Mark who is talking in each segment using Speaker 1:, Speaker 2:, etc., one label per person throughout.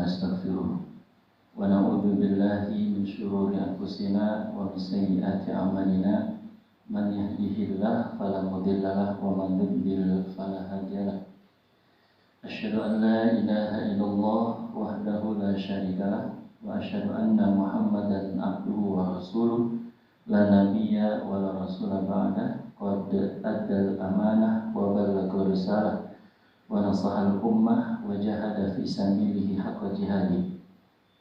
Speaker 1: ونستغفره ونعوذ بالله من شرور أنفسنا ومن سيئات أعمالنا من يهده الله فلا مضل له ومن يضلل فلا هادي له أشهد أن لا إله إلا الله وحده لا شريك له وأشهد أن محمدا عبده ورسوله لا نبي ولا رسول بعده قد أدى الأمانة وبلغ الرسالة ونصح الأمة وجاهد في سبيله حق جهاده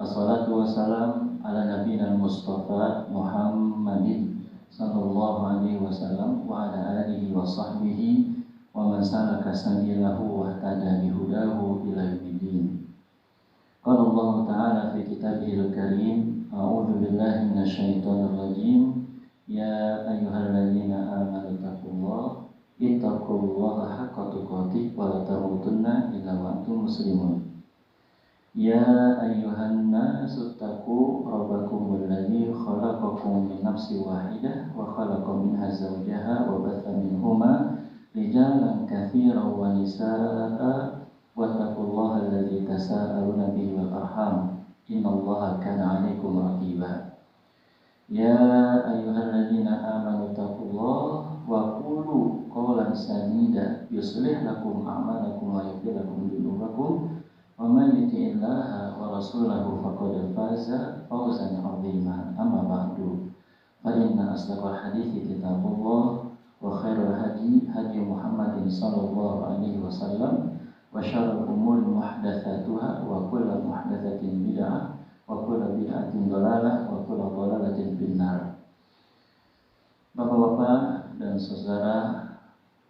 Speaker 1: الصلاة والسلام على نبينا المصطفى محمد صلى الله عليه وسلم وعلى آله وصحبه ومن سلك سبيله واهتدى بهداه إلى يوم الدين. قال الله تعالى في كتابه الكريم أعوذ بالله من الشيطان الرجيم يا أيها الذين آمنوا اتقوا الله حق تقاته ولا تموتن إلا وأنتم مسلمون يا أيها الناس اتقوا ربكم الذي خلقكم من نفس واحدة وخلق منها زوجها وبث منهما رجالا كثيرا ونساء واتقوا الله الذي تساءلون به والأرحام إن الله كان عليكم رقيبا يا أيها الذين آمنوا اتقوا الله وقولوا قولا سديدا يصلح لكم أعمالكم ويغفر لكم ذنوبكم ومن يطع الله ورسوله فقد فاز فوزا عظيما أما بعد فإن أصدق الحديث كتاب الله وخير الهدي هدي محمد صلى الله عليه وسلم وشر الأمور محدثاتها وكل محدثة بدعة وكل بدعة ضلالة وكل ضلالة في النار. Bapak-bapak dan saudara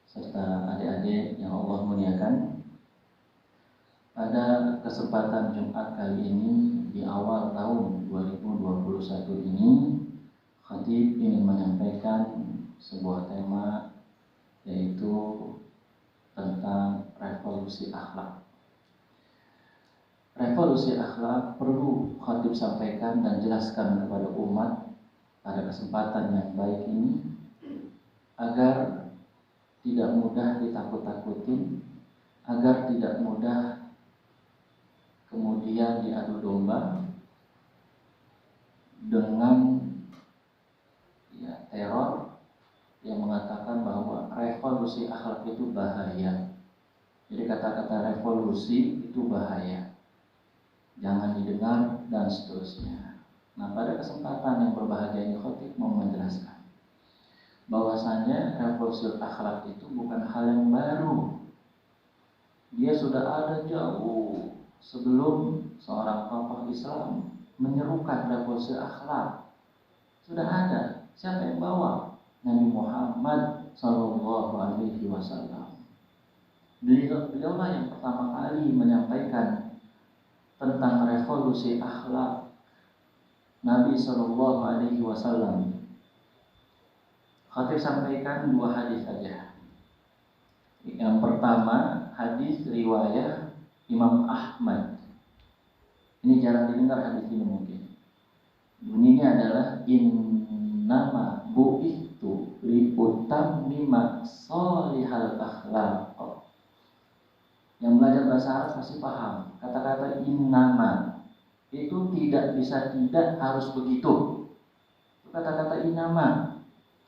Speaker 1: serta adik-adik yang Allah muliakan, pada kesempatan Jumat kali ini di awal tahun 2021 ini, khatib ingin menyampaikan sebuah tema, yaitu tentang revolusi akhlak. Revolusi akhlak perlu khatib sampaikan dan jelaskan kepada umat pada kesempatan yang baik ini agar tidak mudah ditakut-takutin, agar tidak mudah kemudian diadu domba dengan teror yang mengatakan bahwa revolusi akhlak itu bahaya. Jadi kata-kata revolusi itu bahaya, jangan didengar dan seterusnya. Nah, pada kesempatan yang berbahagia ini khatib mau menjelaskan bahwasanya revolusi akhlak itu bukan hal yang baru. Dia sudah ada jauh sebelum seorang tokoh Islam menyerukan revolusi akhlak. Sudah ada. Siapa yang bawa? Nabi Muhammad sallallahu alaihi wasallam. Beliaulah yang pertama kali menyampaikan tentang revolusi akhlak. Nabi sallallahu alaihi wasallam khatib sampaikan dua hadis saja. Yang pertama hadis riwayat Imam Ahmad. Ini jarang didengar hadis ini mungkin. Bunyinya adalah innama bu'ithu liutammima sholihal akhlaq. Yang belajar bahasa Arab pasti paham. Kata-kata innama itu tidak bisa tidak harus begitu. Kata-kata innama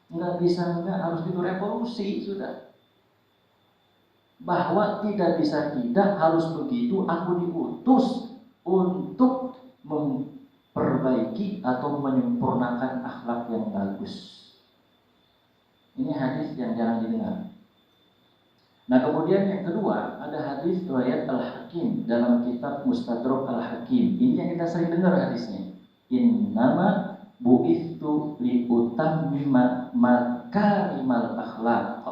Speaker 1: enggak bisa enggak harus itu revolusi sudah. Bahwa tidak bisa tidak harus begitu, aku diutus untuk memperbaiki atau menyempurnakan akhlak yang bagus. Ini hadis yang jarang didengar. Nah, kemudian yang kedua ada hadis riwayat Al-Hakim dalam kitab Mustadrak Al-Hakim. Ini yang kita sering dengar hadisnya. Innama bu'ithu liutammima makarimal akhlaq.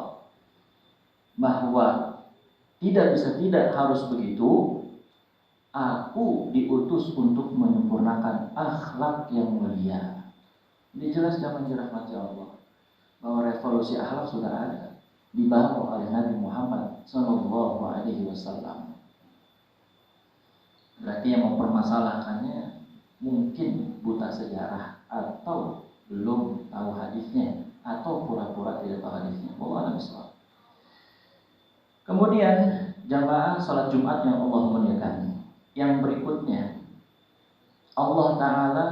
Speaker 1: Bahwa tidak bisa tidak harus begitu, aku diutus untuk menyempurnakan akhlak yang mulia. Ini jelas zaman dirahmati Allah bahwa revolusi akhlak sudah ada, dibawa oleh Nabi Muhammad sallallahu alaihi wasallam. Berarti yang mempermasalahkannya mungkin buta sejarah atau belum tahu hadisnya atau pura-pura tidak tahu hadisnya. Wallahu a'lam. Kemudian jamaah salat Jumat yang Allah muliakan. Yang berikutnya Allah Ta'ala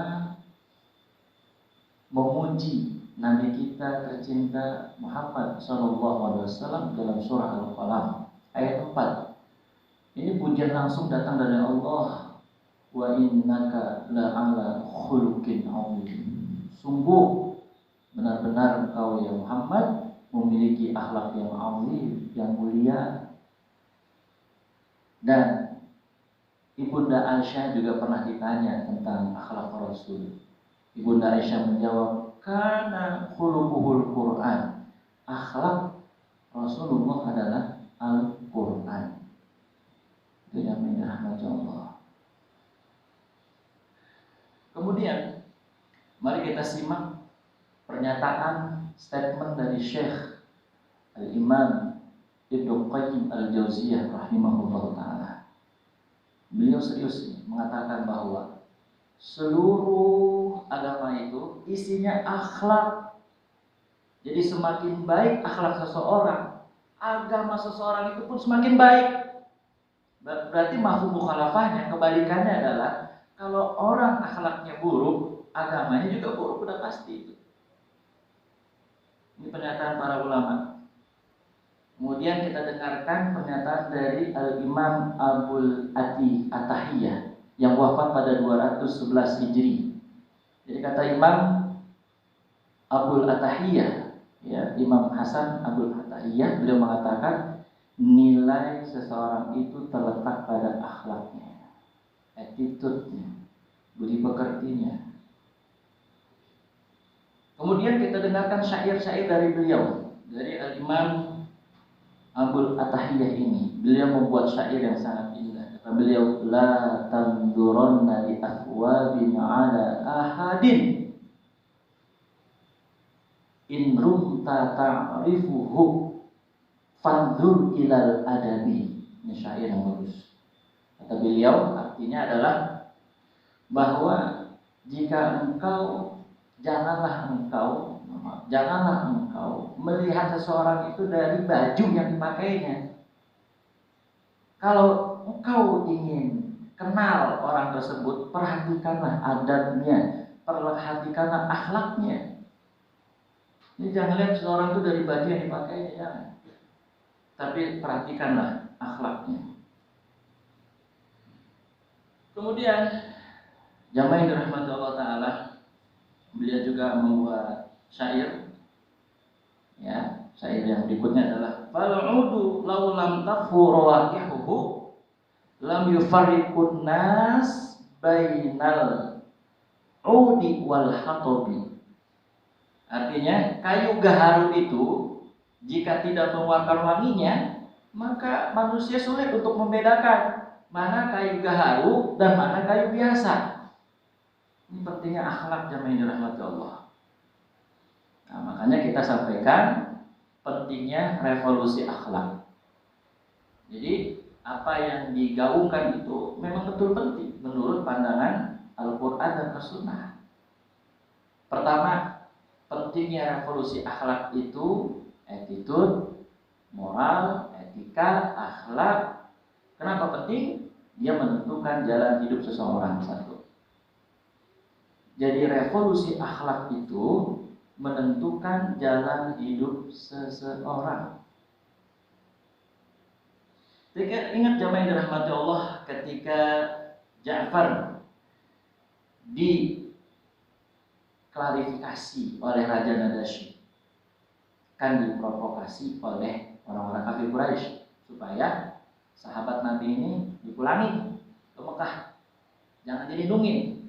Speaker 1: memuji Nabi kita tercinta Muhammad SAW dalam surah Al-Qalam ayat 4. Ini pujian langsung datang dari Allah. Wa innaka la'ala khuluqin 'azim. Sungguh benar-benar engkau ya Muhammad memiliki akhlak yang azim, yang mulia. Dan Ibunda Aisyah juga pernah ditanya tentang akhlak Rasul. Ibunda Aisyah menjawab, "Kana khuluquhul Qur'an." Akhlak Rasulullah adalah Al-Qur'an. Itu yang dirahmati Allah. Kemudian mari kita simak pernyataan statement dari Syekh Al-Imam Ibnu Qayyim Al-Jauziyah rahimahullah ta'ala. Beliau serius mengatakan bahwa seluruh agama itu isinya akhlak. Jadi semakin baik akhlak seseorang, agama seseorang itu pun semakin baik. Berarti mafhum mukhalafahnya, kebalikannya adalah kalau orang akhlaknya buruk, agamanya juga buruk, udah pasti itu. Ini pernyataan para ulama. Kemudian kita dengarkan pernyataan dari Al-Imam Abul Atahiyah yang wafat pada 211 Hijri. Jadi kata Imam Abul Atahiyah, ya, Imam Hasan Abul Atahiyah, beliau mengatakan nilai seseorang itu terletak pada akhlaknya, attitude-nya, budi pekertinya. Kemudian kita dengarkan syair-syair dari beliau, dari Al-Imam Abul Atahiyah ini. Beliau membuat syair yang sangat indah. Kata beliau, la tanduranna li afwabin ala ahadin in rumta ta'rifuhu fanzur ilal adabi. Ini syair yang bagus. Kata beliau, artinya adalah bahwa jika janganlah engkau melihat seseorang itu dari baju yang dipakainya. Kalau engkau ingin kenal orang tersebut, perhatikanlah adabnya, perhatikanlah akhlaknya. Jadi jangan lihat seseorang itu dari baju yang dipakainya, jangan. Tapi perhatikanlah akhlaknya. Kemudian jamaah yang dirahmati Allah Ta'ala, beliau juga membuat syair. Ya, syair yang berikutnya adalah fal'udu law lam tafur rawa'ihuhu lam yufarriqun nas bainal udi wal hatabi. Artinya kayu gaharu itu jika tidak mengeluarkan wanginya, maka manusia sulit untuk membedakan mana kayu gaharu dan mana kayu biasa. Ini pentingnya akhlak jamaah yang dirahmati Allah. Nah, makanya kita sampaikan pentingnya revolusi akhlak. Jadi apa yang digaungkan itu memang betul penting menurut pandangan Al-Quran dan As-Sunnah. Pertama, pentingnya revolusi akhlak itu attitude, moral, etika, akhlak. Kenapa penting? Dia menentukan jalan hidup seseorang. Satu. Jadi revolusi akhlak itu menentukan jalan hidup seseorang. Ingat jamaah yang dirahmati Allah, ketika Ja'far diklarifikasi oleh Raja Najasyi, kan diprovokasi oleh orang-orang kafir Quraisy supaya sahabat Nabi ini dipulangin ke Mekah, jangan dilindungin.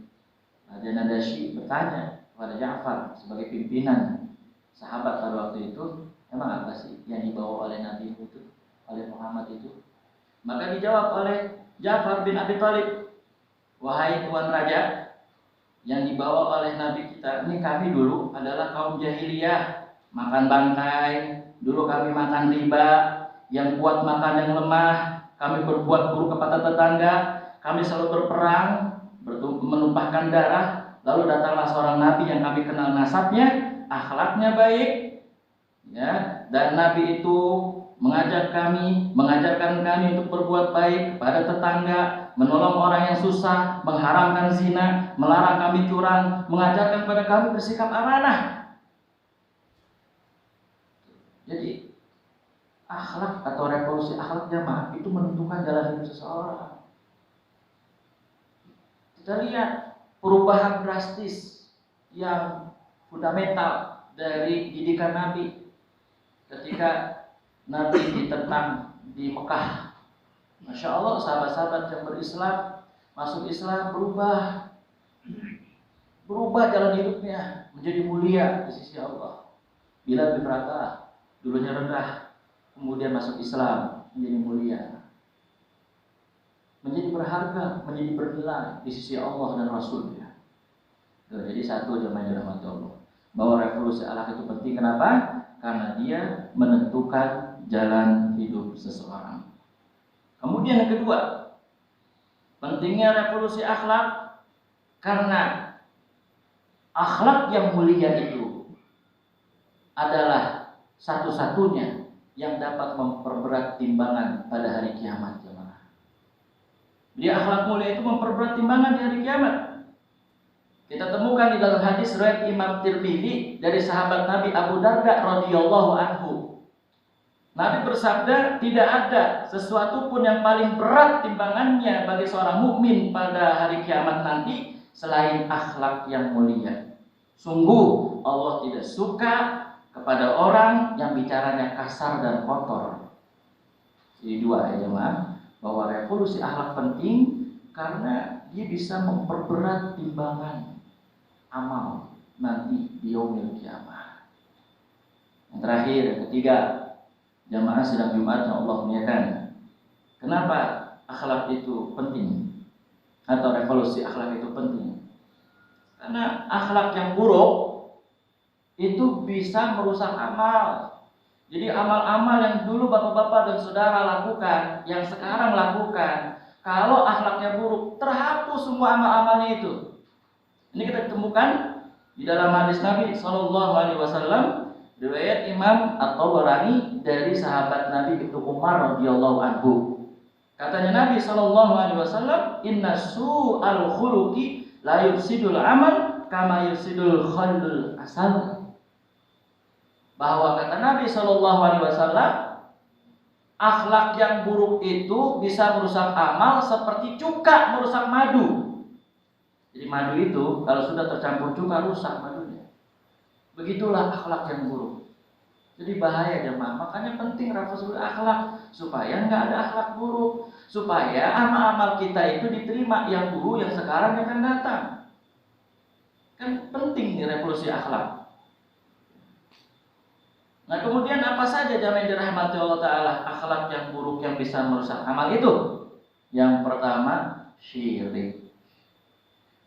Speaker 1: Raja Najasyi bertanya kepada Ja'far sebagai pimpinan sahabat pada waktu itu, emang apa sih yang dibawa oleh Nabi itu, oleh Muhammad itu? Maka dijawab oleh Ja'far bin Abi Thalib, wahai tuan raja, yang dibawa oleh Nabi kita ini, kami dulu adalah kaum jahiliyah, makan bangkai, dulu kami makan riba, yang kuat makan yang lemah, kami berbuat buruk kepada tetangga, kami selalu berperang, menumpahkan darah. Lalu datanglah seorang nabi yang kami kenal nasabnya, akhlaknya baik, ya, dan nabi itu mengajarkan kami untuk berbuat baik kepada tetangga, menolong orang yang susah, mengharamkan zina, melarang kami curang, mengajarkan kepada kami bersikap amanah. Jadi akhlak atau revolusi akhlak jamaah itu menentukan jalan hidup seseorang. Kita lihat perubahan drastis yang fundamental dari didikan Nabi ketika Nabi ditentang di Mekah. Masya Allah, sahabat-sahabat yang berislam masuk Islam berubah jalan hidupnya menjadi mulia di sisi Allah. Bilal bin Rabah dulunya rendah, kemudian masuk Islam menjadi mulia, menjadi berharga, menjadi bernilai di sisi Allah dan Rasulnya. Jadi satu jemaah dirahmati Allah, bahwa revolusi akhlak itu penting. Kenapa? Karena dia menentukan jalan hidup seseorang. Kemudian yang kedua, pentingnya revolusi akhlak karena akhlak yang mulia itu adalah satu-satunya yang dapat memperberat timbangan pada hari kiamat, jemaah. Jadi akhlak mulia itu memperberat timbangan di hari kiamat. Kita temukan di dalam hadis riwayat Imam Tirmidzi dari sahabat Nabi Abu Darda radhiyallahu anhu. Nabi bersabda, tidak ada sesuatu pun yang paling berat timbangannya bagi seorang mukmin pada hari kiamat nanti selain akhlak yang mulia. Sungguh Allah tidak suka kepada orang yang bicaranya kasar dan kotor. Jadi dua ya jemaah, bahwa revolusi akhlak penting karena dia bisa memperberat timbangan amal nanti di yaumil kiamah. Yang terakhir, yang ketiga, jamaah sidang Jumat yang Allah muliakan. Kenapa akhlak itu penting atau revolusi akhlak itu penting? Karena akhlak yang buruk itu bisa merusak amal. Jadi amal-amal yang dulu bapak-bapak dan saudara lakukan, yang sekarang lakukan, kalau akhlaknya buruk, terhapus semua amal-amalnya itu. Ini kita temukan di dalam hadis Nabi SAW, riwayat Imam At-Tabarani dari sahabat Nabi Ibnu Umar radhiyallahu anhu. Katanya Nabi SAW, inna su'al khuluqi la yufsidul amal kama yufsidul khaldul asal. Bahwa kata Nabi SAW, akhlak yang buruk itu bisa merusak amal seperti cuka merusak madu. Jadi madu itu kalau sudah tercampur cuka rusak madunya. Begitulah akhlak yang buruk. Jadi bahaya jemaah. Makanya penting revolusi akhlak supaya nggak ada akhlak buruk, supaya amal-amal kita itu diterima yang dulu, yang sekarang, yang akan datang. Kan penting nih revolusi akhlak. Nah kemudian apa saja jemaah yang dirahmati Allah Ta'ala akhlak yang buruk yang bisa merusak amal itu? Yang pertama, syirik.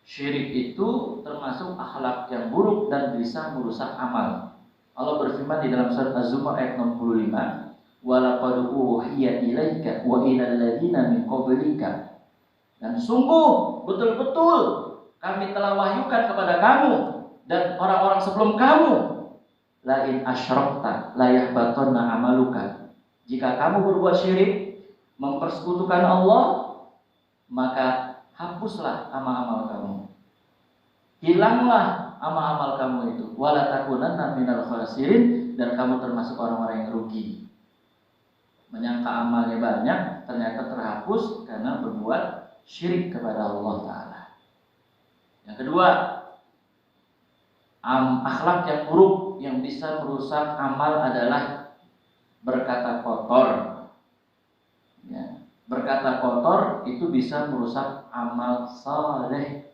Speaker 1: Syirik itu termasuk akhlak yang buruk dan bisa merusak amal. Allah berfirman di dalam surat Az-Zumar ayat 65, "Walaqad uhiya ilaika wa ilal ladzina min qablika." Dan sungguh betul-betul kami telah wahyukan kepada kamu dan orang-orang sebelum kamu, la in asyrakta la yahbatanna amaluka. Jika kamu berbuat syirik, mempersekutukan Allah, maka hapuslah amal-amal kamu. Hilanglah amal-amal kamu itu. Wala takunanna minal khasirin, dan kamu termasuk orang-orang yang rugi. Menyangka amalnya banyak, ternyata terhapus karena berbuat syirik kepada Allah Ta'ala. Yang kedua, akhlak yang buruk yang bisa merusak amal adalah berkata kotor. Ya. Berkata kotor itu bisa merusak amal saleh.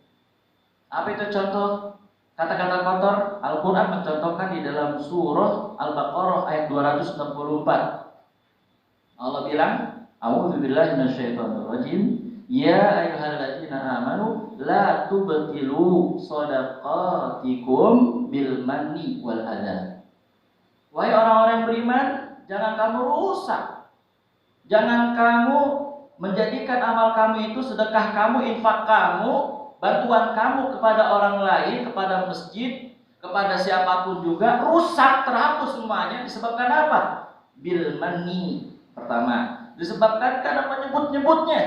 Speaker 1: Apa itu contoh kata-kata kotor? Al-Quran mencontohkan di dalam surah Al-Baqarah ayat 264. Allah bilang, A'udzubillahi minasyaitonirrajim, ya ayyuhalladzina amanu la tubtilu shadaqatikum bil manni wal adza. Wahai orang-orang yang beriman, jangan kamu rusak. Jangan kamu menjadikan amal kamu itu sedekah kamu, infak kamu, bantuan kamu kepada orang lain, kepada masjid, kepada siapapun juga, rusak, terhapus semuanya. Disebabkan apa?
Speaker 2: bil manni. Pertama, disebabkan karena menyebut-nyebutnya.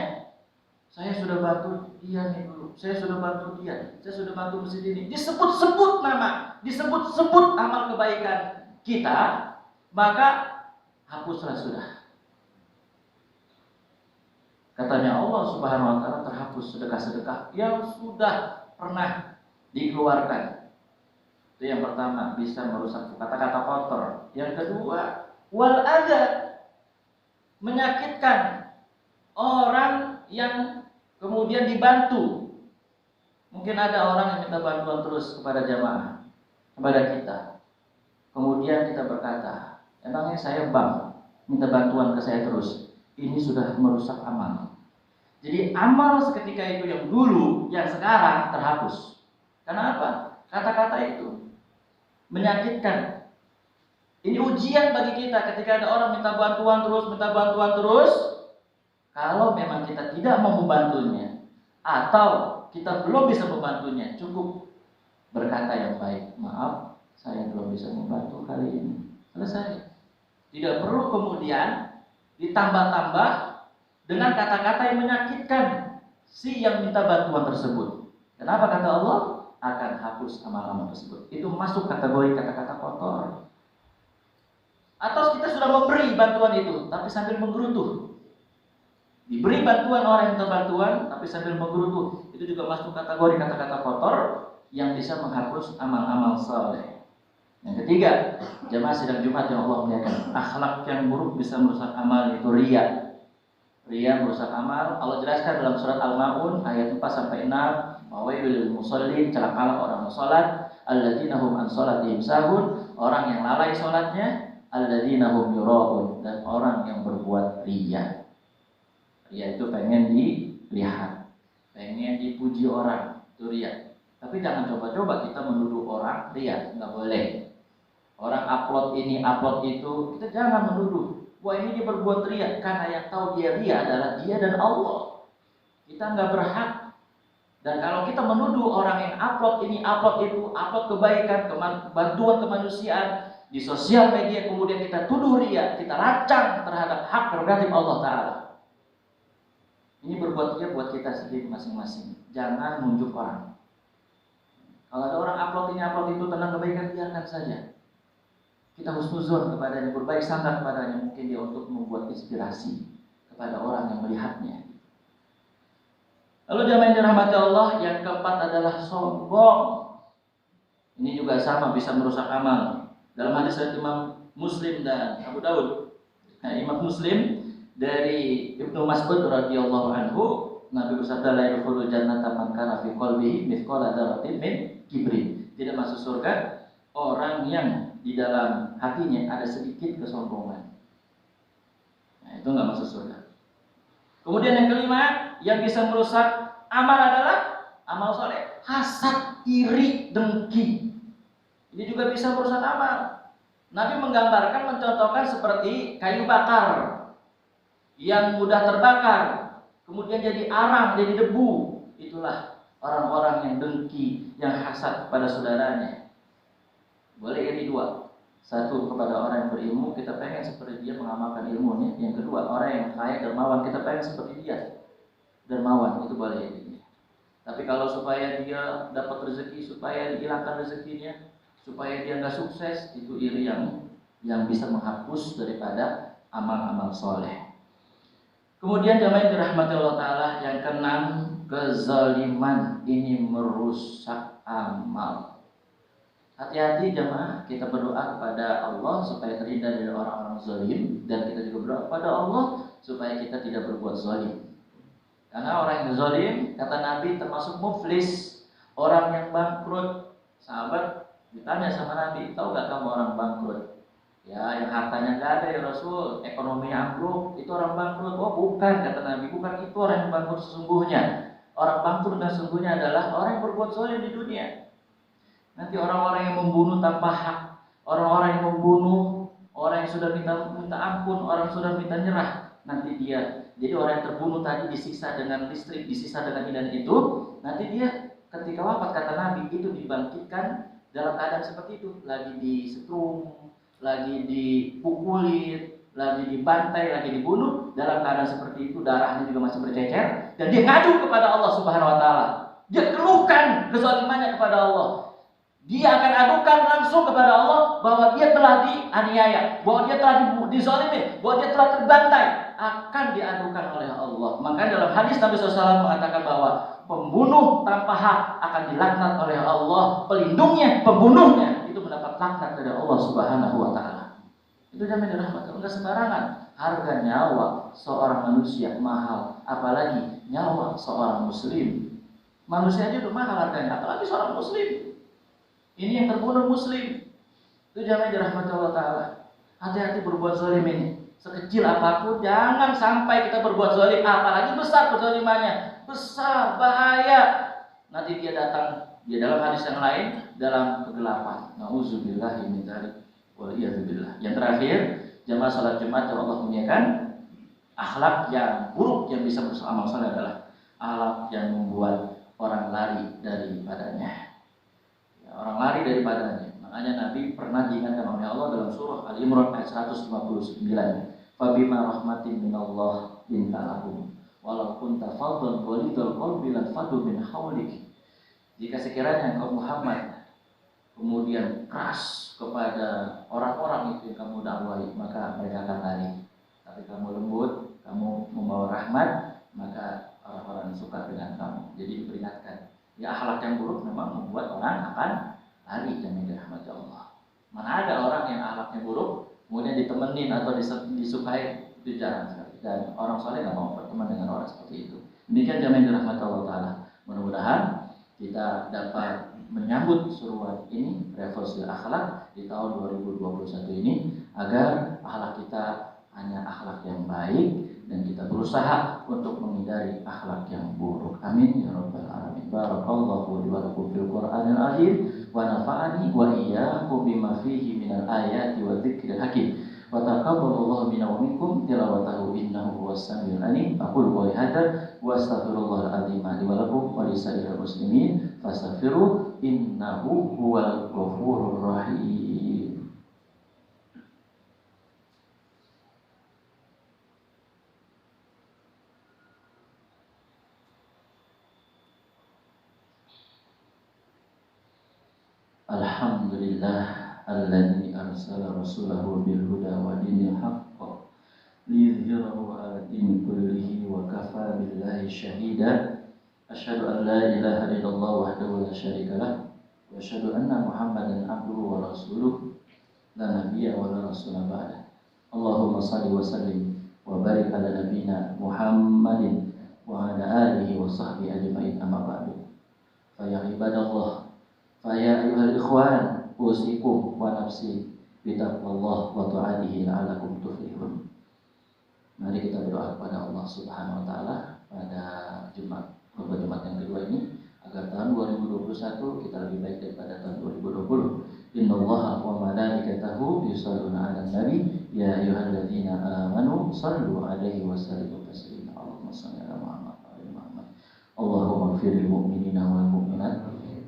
Speaker 2: Saya sudah bantu dia nih dulu, saya sudah bantu dia, saya sudah bantu masjid ini. Disebut-sebut nama, disebut-sebut amal kebaikan kita, maka hapuslah sudah. Katanya Allah Subhanahu wa taala, terhapus sedekah-sedekah yang sudah pernah dikeluarkan. Itu yang pertama, bisa merusak kata-kata kotor. Yang kedua, wal adza, menyakitkan orang yang kemudian dibantu. Mungkin ada orang yang minta bantuan terus kepada jamaah, kepada kita. Kemudian kita berkata, emangnya saya minta bantuan ke saya terus. Ini sudah merusak amal. Jadi amal seketika itu yang dulu, yang sekarang terhapus. Kenapa? Kata-kata itu menyakitkan. Ini ujian bagi kita ketika ada orang minta bantuan terus. Kalau memang kita tidak mau membantunya, atau kita belum bisa membantunya, cukup berkata yang baik, maaf, saya belum bisa membantu kali ini. Selesai. Tidak perlu kemudian ditambah-tambah dengan kata-kata yang menyakitkan si yang minta bantuan tersebut. Kenapa? Kata Allah, akan hapus amal-amal tersebut. Itu masuk kategori kata-kata kotor. Atau kita sudah memberi bantuan itu, tapi sambil menggerutu. Diberi bantuan orang yang minta bantuan, tapi sambil menggerutu. Itu juga masuk kategori kata-kata kotor yang bisa menghapus amal-amal saleh. Yang ketiga, jemaah sidang Jumat yang Allah muliakan, akhlak yang buruk bisa merusak amal, itu riya. Riya merusak amal. Allah jelaskan dalam surat Al-Maun ayat 4 sampai 6, wawailul lil musallin, celakalah orang salat, alladzina hum an salatihim sahun, orang yang lalai salatnya, alladzina hum yuraun, dan orang yang berbuat riya. Riya itu pengen dilihat, pengen dipuji orang, itu riya. Tapi jangan coba-coba kita menuduh orang riya, nggak boleh. Orang upload ini, upload itu, kita jangan menuduh. Wah, ini dia berbuat riya, karena yang tahu dia riya adalah dia dan Allah. Kita nggak berhak. Dan kalau kita menuduh orang yang upload ini, upload itu, upload kebaikan, bantuan kemanusiaan di sosial media, kemudian kita tuduh riya, kita lacang terhadap hak prerogatif Allah Ta'ala. Ini berbuat riya buat kita sendiri masing-masing. Jangan nunjuk orang. Kalau ada orang upload ini, upload itu tentang kebaikan, biarkan saja. Kita husnuzon kepadanya, berbaik sangka kepadanya, mungkin dia untuk membuat inspirasi kepada orang yang melihatnya. Lalu jamaah yang dirahmati Allah, yang keempat adalah sombong. Ini juga sama, bisa merusak amal. Dalam hadis dari Imam Muslim dan Abu Daud. Nah, Imam Muslim dari Ibnu Mas'ud radhiyallahu anhu, Nabi bersabda, la yadkhulul jannata man kana fi qalbihi mithqala dzarratin min kibrin. Tidak masuk surga orang yang di dalam hatinya ada sedikit kesombongan. Nah, itu enggak masuk surga. Kemudian yang kelima, yang bisa merusak amal adalah amal soleh, hasad, iri, dengki. Ini juga bisa merusak amal. Nabi menggambarkan, mencontohkan seperti kayu bakar yang mudah terbakar, kemudian jadi arang, jadi debu. Itulah orang-orang yang dengki, yang hasad kepada saudaranya. Boleh jadi dua. Satu, kepada orang yang berilmu, kita pengen seperti dia mengamalkan ilmunya. Yang kedua, orang yang kaya dermawan, kita pengen seperti dia dermawan, itu boleh jadi. Tapi kalau supaya dia dapat rezeki, supaya dihilangkan rezekinya, supaya dia nggak sukses, itu iri yang bisa menghapus daripada amal-amal soleh. Kemudian jamaah yang dirahmati Allah Ta'ala, yang keenam, kezaliman. Ini merusak amal. Hati-hati jamaah, kita berdoa kepada Allah supaya terhindar dari orang-orang zalim, dan kita juga berdoa kepada Allah supaya kita tidak berbuat zalim. Karena orang yang zalim, kata Nabi, termasuk muflis, orang yang bangkrut. Sahabat ditanya sama Nabi, tahu gak kamu orang bangkrut? Ya, yang hartanya gak ada ya Rasul, ekonomi ambruk, itu orang bangkrut. Oh bukan, kata Nabi, bukan itu orang yang bangkrut sesungguhnya. Orang bangkrut dan sesungguhnya adalah orang yang berbuat zalim di dunia. Nanti orang-orang yang membunuh tanpa hak, orang-orang yang membunuh, orang yang sudah minta ampun, orang yang sudah minta nyerah, nanti dia, jadi orang yang terbunuh tadi disiksa dengan listrik, disiksa dengan ini dan itu, nanti dia ketika wafat, kata Nabi, itu dibangkitkan dalam keadaan seperti itu, lagi disetrum, lagi dipukulin, lagi dibantai, lagi dibunuh, dalam keadaan seperti itu darahnya juga masih bercecer, dan dia ngadu kepada Allah Subhanahu wa taala. Dia keluhkan kezalimannya kepada Allah. Dia akan adukan langsung kepada Allah bahwa dia telah dianiaya, bahwa dia telah dizalimi, bahwa dia telah terbantai, akan diadukan oleh Allah. Maka dalam hadis Nabi SAW mengatakan bahwa pembunuh tanpa hak akan dilaknat oleh Allah, pelindungnya, pembunuhnya itu mendapat laknat dari Allah Subhanahu wa taala. Itu jamin rahmat, enggak sembarangan. Harga nyawa seorang manusia mahal, apalagi nyawa seorang muslim. Manusia aja udah mahal harganya, apalagi seorang muslim. Ini yang terbunuh muslim. Itu jamin rahmat Allah taala. Hati-hati berbuat zalim ini. Sekecil apapun jangan sampai kita berbuat zalim, apalagi besar kezalimannya. Besar, bahaya. Nanti dia datang, dia dalam hadis yang lain dalam kegelapan. Nauzubillahi min dzalik. Waliyadzubillah. Yang terakhir, jamaah salat Jumat yang Allah muliakan, akhlak yang buruk yang bisa merusak amal saleh adalah akhlak yang membuat orang lari daripadanya. Ya, orang lari daripadanya. Makanya Nabi pernah diingatkan oleh Allah dalam surah Al-Imran ayat 159. Fabima rahmatin minallah lintalahum walau kunta fadlan walidul qalbi lan fadu min hawlik. Jika sekiranya engkau Muhammad kemudian keras kepada orang-orang itu yang kamu dakwai, maka mereka akan lari. Tapi kamu lembut, kamu membawa rahmat, maka orang-orang suka dengan kamu. Jadi diperingatkan. Ya, akhlak yang buruk memang membuat orang akan lari dan dirahmati Allah. Mana ada orang yang akhlaknya buruk kemudian ditemenin atau disukai, itu jarang sekali. Dan orang saleh nggak mau berteman dengan orang seperti itu. Demikian jamin dirahmati Allah Taala. Mudah-mudahan kita dapat menyambut seruan ini, revolusi akhlak di tahun 2021 ini, agar akhlak kita hanya akhlak yang baik dan kita berusaha untuk menghindari akhlak yang buruk. Amin ya rabbal alamin. Barakallahu li wa lakum fil Qur'anil azim wa nafa'ani wa iyyakum bima fihi minal ayati wa dzikril hakim. Wa taqabbalallahu minna wa minkum tilawatahu innahu huwas samiul alim. Aqulu qouli hadza wa astaghfirullahal azim li wa lakum wa lisa'iril muslimin fastaghfiruhu innahu huwal ghafurur rahim. Alhamdulillah alladzi arsala rasulahu bil huda wa dinil haqq liyudhhirahu 'ala dini kullihi wa kafa billahi syahida. Asyhadu an la ilaha illallah wahdahu la syarika lah wa asyhadu anna Muhammadan abduhu wa rasuluh la nabiyya wa la rasula ba'da. Allahumma shalli wa sallim wa barik ala nabiyyina Muhammadin wa ala alihi wa sahbihi ajma'in, amma ba'du. Fa ya ibadallah, fa ya ayyuhal ikhwan, usikum wa nafsi bitaqwallah wa ta'atihi la'allakum tuflihun. Mari kita berdoa kepada Allah Subhanahu wa taala pada khutbah Jumat yang kedua ini, agar tahun 2021 kita lebih baik daripada tahun 2020. Innallaha wa malaikatahu yusholluna 'alan nabi ya ayyuhalladzina amanu shallu 'alaihi wa sallimu taslima. Allahumma shalli 'ala Muhammad wa 'ala Muhammad. Allahumma ighfiril mu'minina wal mu'minat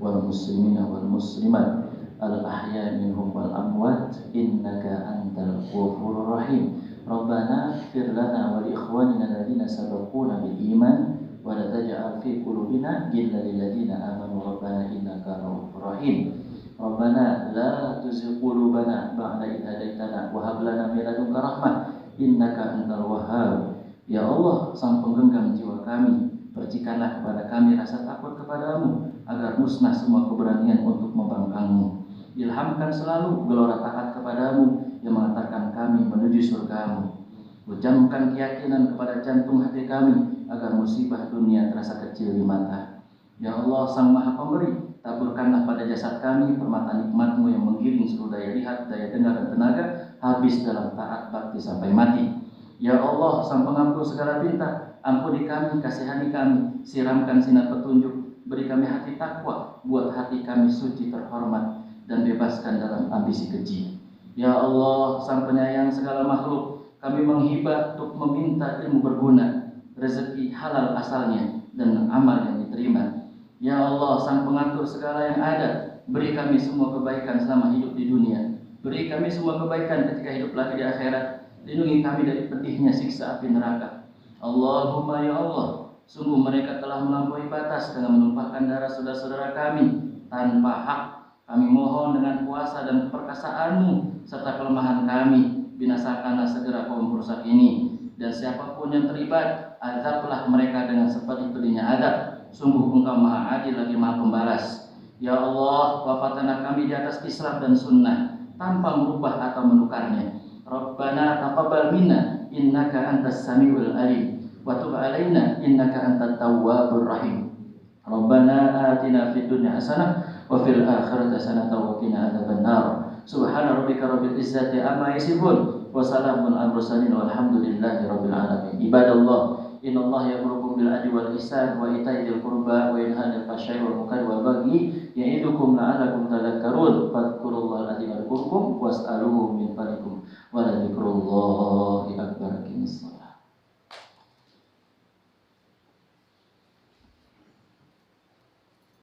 Speaker 2: wal muslimina wal muslimat al ahya minhum wal amwat innaka antal ghafurur rahim. Rabbana ighfir lana wa li ikhwanina alladziina sabaquna bil iman wa la taj'al fi qulubina ghillan lil ladzina amanu rabbana innaka ra'ufur rahim. Rabbana la tuzigh qulubana ba'da idh hadaitana wa hab lana min ladunka rahmah innaka antal wahhab. Ya Allah, sang penggenggam jiwa kami, percikanlah kepada kami rasa takut kepadamu agar musnah semua keberanian untuk membangkangmu. Ilhamkan selalu gelora taat kepadamu yang mengantarkan kami menuju surgamu. Hujamkan keyakinan kepada jantung hati kami agar musibah dunia terasa kecil di mata. Ya Allah, sang maha pemberi, taburkanlah pada jasad kami permata nikmatmu yang menggiring seluruh daya lihat, daya dengar dan tenaga habis dalam taat bakti sampai mati. Ya Allah, sang pengampun segala pinta, ampuni kami, kasihani kami, siramkan sinar petunjuk, beri kami hati takwa, buat hati kami suci terhormat dan bebaskan dalam ambisi keji. Ya Allah, sang penyayang segala makhluk, kami menghibah untuk meminta ilmu berguna, rezeki halal asalnya dan amal yang diterima. Ya Allah, sang pengatur segala yang ada, beri kami semua kebaikan selama hidup di dunia, beri kami semua kebaikan ketika hidup lagi di akhirat. Lindungi kami dari pedihnya siksa api neraka. Allahumma ya Allah, sungguh mereka telah melampaui batas dengan menumpahkan darah saudara-saudara kami tanpa hak. Kami mohon dengan kuasa dan perkasaan-Mu serta kelemahan kami, binasakanlah segera kaum perusak ini. Dan siapapun yang terlibat, azablah mereka dengan seperti pedihnya azab. Sungguh Engkau Maha Adil lagi Maha Pembalas. Ya Allah, wafatkanlah kami di atas Islam dan Sunnah tanpa merubah atau menukarnya. Rabbana taqabbal minna innaka antas samiul alim wa tub alaina innaka antat tawwabur rahim. Rabbana atina fid dunya hasanah wa fil akhirati hasanah wa qina adzabannar. Subhana rabbika rabbil izzati amma yasifun wa salamun alal mursalin walhamdulillahi rabbil alamin. Ibadallah, innallaha ya'murukum bil adli wal ihsan wa ita'i dzil qurba wa yanha 'anil fahsya'i wal munkari wal baghi ya'idukum la'allakum tadhakkarun.